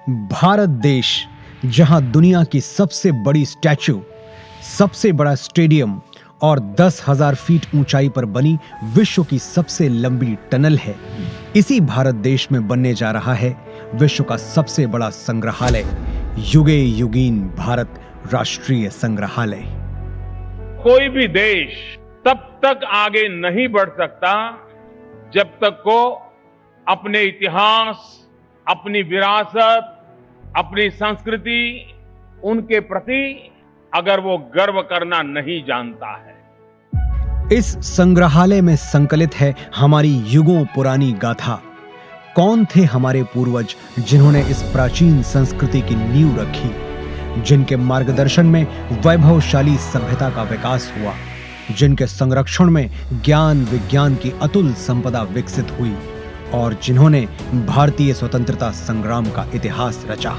भारत देश, जहां दुनिया की सबसे बड़ी स्टैच्यू, सबसे बड़ा स्टेडियम और 10,000 फीट ऊंचाई पर बनी विश्व की सबसे लंबी टनल है, इसी भारत देश में बनने जा रहा है विश्व का सबसे बड़ा संग्रहालय, युगे युगीन भारत राष्ट्रीय संग्रहालय। कोई भी देश तब तक आगे नहीं बढ़ सकता जब तक को अपने इतिहास, अपनी विरासत, अपनी संस्कृति, उनके प्रति अगर वो गर्व करना नहीं जानता है। इस संग्रहालय में संकलित है हमारी युगों पुरानी गाथा। कौन थे हमारे पूर्वज जिन्होंने इस प्राचीन संस्कृति की नींव रखी, जिनके मार्गदर्शन में वैभवशाली सभ्यता का विकास हुआ, जिनके संरक्षण में ज्ञान विज्ञान की अतुल संपदा विकसित हुई और जिन्होंने भारतीय स्वतंत्रता संग्राम का इतिहास रचा।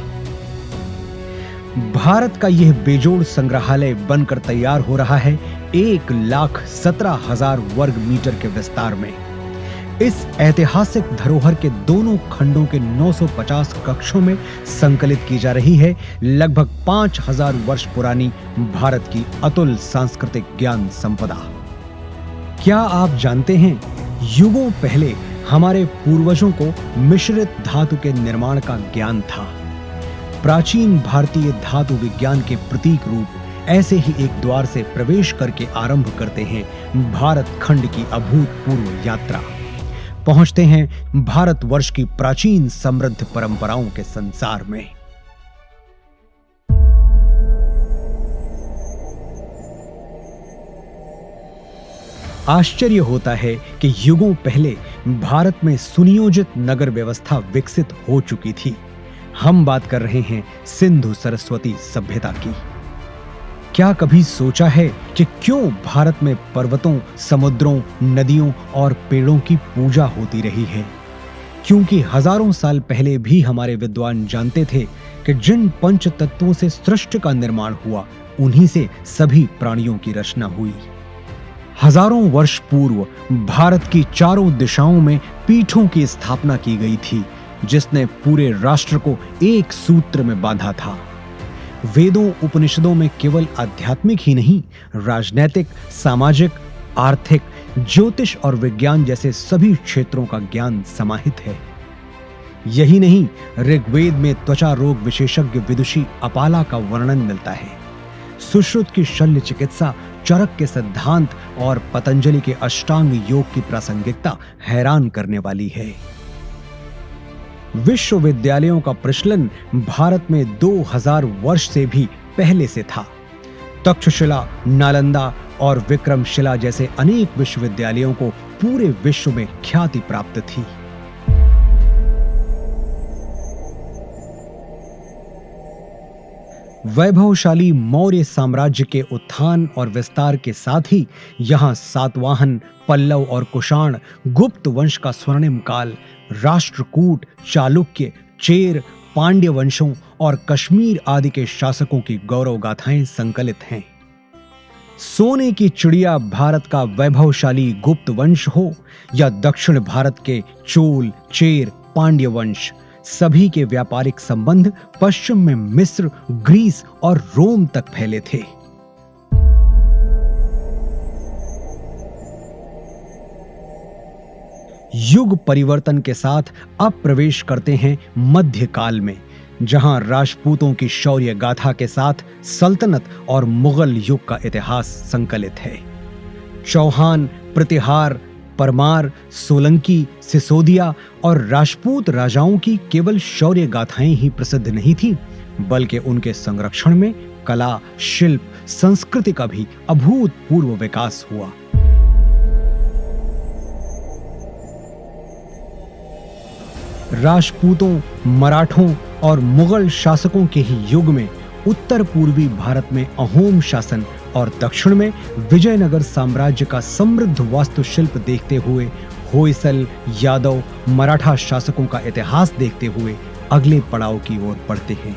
भारत का यह बेजोड़ संग्रहालय बनकर तैयार हो रहा है 1,17,000 वर्ग मीटर के विस्तार में। इस ऐतिहासिक धरोहर के दोनों खंडों के 950 कक्षों में संकलित की जा रही है लगभग 5,000 वर्ष पुरानी भारत की अतुल सांस्कृतिक ज्ञान संपदा। क्या आप जानते हैं, युगों पहले हमारे पूर्वजों को मिश्रित धातु के निर्माण का ज्ञान था। प्राचीन भारतीय धातु विज्ञान के प्रतीक रूप ऐसे ही एक द्वार से प्रवेश करके आरंभ करते हैं भारत खंड की अभूतपूर्व यात्रा। पहुंचते हैं भारतवर्ष की प्राचीन समृद्ध परंपराओं के संसार में। आश्चर्य होता है कि युगों पहले भारत में सुनियोजित नगर व्यवस्था विकसित हो चुकी थी। हम बात कर रहे हैं सिंधु सरस्वती सभ्यता की। क्या कभी सोचा है कि क्यों भारत में पर्वतों, समुद्रों, नदियों और पेड़ों की पूजा होती रही है? क्योंकि हजारों साल पहले भी हमारे विद्वान जानते थे कि जिन पंच तत्वों से सृष्टि का निर्माण हुआ, उन्हीं से सभी प्राणियों की रचना हुई। हजारों वर्ष पूर्व भारत की चारों दिशाओं में पीठों की स्थापना की गई थी, जिसने पूरे राष्ट्र को एक सूत्र में बांधा था। वेदों उपनिषदों में केवल आध्यात्मिक ही नहीं, राजनैतिक, सामाजिक, आर्थिक, ज्योतिष और विज्ञान जैसे सभी क्षेत्रों का ज्ञान समाहित है। यही नहीं, ऋग्वेद में त्वचा रोग विशेषज्ञ विदुषी अपाला का वर्णन मिलता है। सुश्रुत की शल्य चिकित्सा, चरक के सिद्धांत और पतंजलि के अष्टांग योग की प्रासंगिकता हैरान करने वाली है। विश्वविद्यालयों का प्रचलन भारत में 2000 वर्ष से भी पहले से था। तक्षशिला, नालंदा और विक्रमशिला जैसे अनेक विश्वविद्यालयों को पूरे विश्व में ख्याति प्राप्त थी। वैभवशाली मौर्य साम्राज्य के उत्थान और विस्तार के साथ ही यहां सातवाहन, पल्लव और कुषाण, गुप्त वंश का स्वर्णिम काल, राष्ट्रकूट, चालुक्य, चेर, पांड्य वंशों और कश्मीर आदि के शासकों की गौरव गाथाएं संकलित हैं। सोने की चिड़िया भारत का वैभवशाली गुप्त वंश हो या दक्षिण भारत के चोल, चेर, पांड्य वंश, सभी के व्यापारिक संबंध पश्चिम में मिस्र, ग्रीस और रोम तक फैले थे। युग परिवर्तन के साथ अब प्रवेश करते हैं मध्यकाल में, जहां राजपूतों की शौर्य गाथा के साथ सल्तनत और मुगल युग का इतिहास संकलित है। चौहान, प्रतिहार, परमार, सोलंकी, सिसोदिया और राजपूत राजाओं की केवल शौर्य गाथाएं ही प्रसिद्ध नहीं थीं, बल्कि उनके संरक्षण में कला, शिल्प, संस्कृति का भी अभूतपूर्व विकास हुआ। राजपूतों, मराठों और मुगल शासकों के ही युग में उत्तर पूर्वी भारत में अहोम शासन और दक्षिण में विजयनगर साम्राज्य का समृद्ध वास्तुशिल्प देखते हुए, होयसल, यादव, मराठा शासकों का इतिहास देखते हुए अगले पड़ाव की ओर बढ़ते हैं।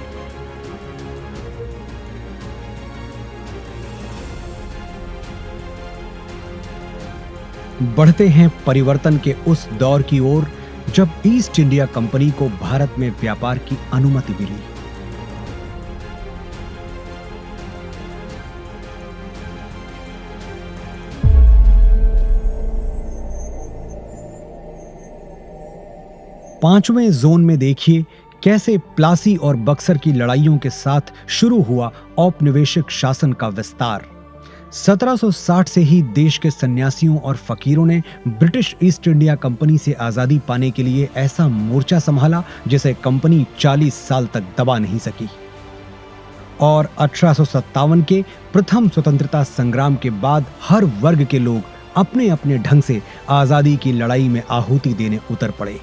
बढ़ते हैं परिवर्तन के उस दौर की ओर जब ईस्ट इंडिया कंपनी को भारत में व्यापार की अनुमति मिली। पांचवें जोन में देखिए कैसे प्लासी और बक्सर की लड़ाइयों के साथ शुरू हुआ औपनिवेशिक शासन का विस्तार। 1760 से ही देश के सन्यासियों और फकीरों ने ब्रिटिश ईस्ट इंडिया कंपनी से आजादी पाने के लिए ऐसा मोर्चा संभाला जिसे कंपनी 40 साल तक दबा नहीं सकी। और 1857 के प्रथम स्वतंत्रता संग्राम के बाद हर वर्ग के लोग अपने अपने ढंग से आजादी की लड़ाई में आहुति देने उतर पड़े।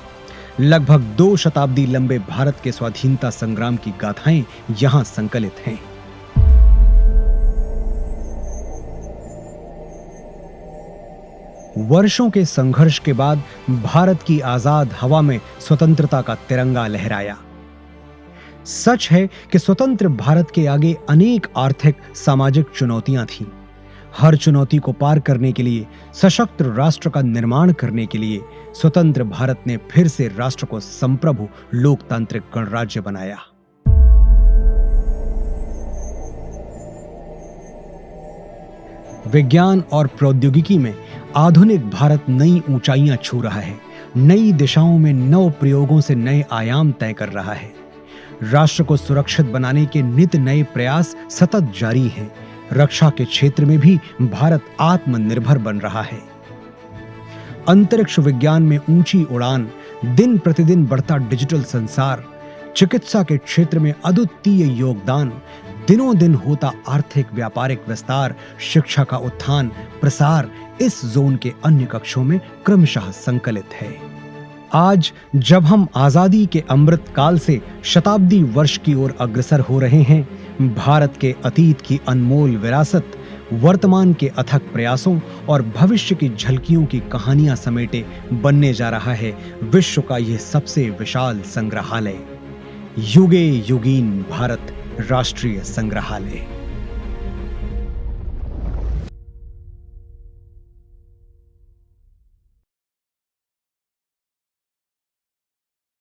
लगभग 2 शताब्दी लंबे भारत के स्वाधीनता संग्राम की गाथाएं यहां संकलित हैं। वर्षों के संघर्ष के बाद भारत की आजाद हवा में स्वतंत्रता का तिरंगा लहराया। सच है कि स्वतंत्र भारत के आगे अनेक आर्थिक सामाजिक चुनौतियां थीं। हर चुनौती को पार करने के लिए, सशक्त राष्ट्र का निर्माण करने के लिए स्वतंत्र भारत ने फिर से राष्ट्र को संप्रभु लोकतांत्रिक गणराज्य बनाया। विज्ञान और प्रौद्योगिकी में आधुनिक भारत नई ऊंचाइयां छू रहा है। नई दिशाओं में नव प्रयोगों से नए आयाम तय कर रहा है। राष्ट्र को सुरक्षित बनाने के नित नए प्रयास सतत जारी हैं। रक्षा के क्षेत्र में भी भारत आत्मनिर्भर बन रहा है। अंतरिक्ष विज्ञान में ऊंची उड़ान, दिन प्रतिदिन बढ़ता डिजिटल संसार, चिकित्सा के क्षेत्र में अद्वितीय योगदान, दिनों दिन होता आर्थिक व्यापारिक विस्तार, शिक्षा का उत्थान प्रसार इस जोन के अन्य कक्षों में क्रमशः संकलित है। आज जब हम आजादी के अमृत काल से शताब्दी वर्ष की ओर अग्रसर हो रहे हैं, भारत के अतीत की अनमोल विरासत, वर्तमान के अथक प्रयासों और भविष्य की झलकियों की कहानियां समेटे बनने जा रहा है विश्व का यह सबसे विशाल संग्रहालय, युगे युगीन भारत राष्ट्रीय संग्रहालय।